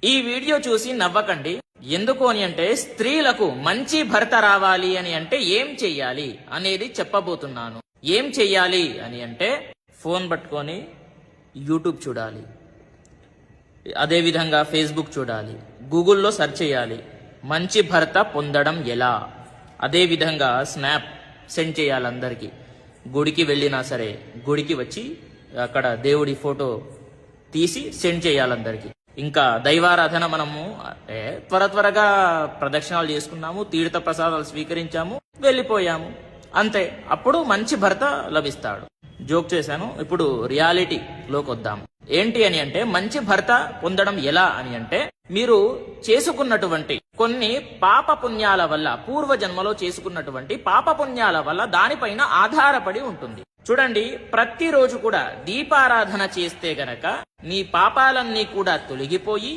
ఈ వీడియో చూసి నవ్వకండి. ఎందుకు అని అంటే స్త్రీలకు మంచి భర్త రావాలి అని అంటే ఏం చెయ్యాలి అనేది చెప్పబోతున్నాను. ఏం చెయ్యాలి అని అంటే ఫోన్ పట్టుకొని యూట్యూబ్ చూడాలి, అదేవిధంగా ఫేస్బుక్ చూడాలి, గూగుల్లో సెర్చ్ చేయాలి మంచి భర్త పొందడం ఎలా. అదేవిధంగా స్నాప్ సెండ్ చేయాలి అందరికీ. గుడికి వెళ్ళినా సరే గుడికి వచ్చి అక్కడ దేవుడి ఫోటో తీసి సెండ్ చేయాలి అందరికీ. ఇంకా దైవారాధన మనము త్వరగా ప్రదక్షిణాలు చేసుకున్నాము, తీర్థ ప్రసాదాలు స్వీకరించాము, వెళ్ళిపోయాము, అంతే. అప్పుడు మంచి భర్త లభిస్తాడు. జోక్ చేశాను. ఇప్పుడు రియాలిటీలోకి వద్దాము. ఏంటి అని అంటే మంచి భర్త పొందడం ఎలా అని అంటే మీరు చేసుకున్నటువంటి కొన్ని పాప పుణ్యాల వల్ల, పూర్వజన్మలో చేసుకున్నటువంటి పాప పుణ్యాల వల్ల దానిపైన ఆధారపడి ఉంటుంది. చూడండి, ప్రతిరోజు కూడా దీపారాధన చేస్తే గనక నీ పాపాలన్నీ కూడా తొలగిపోయి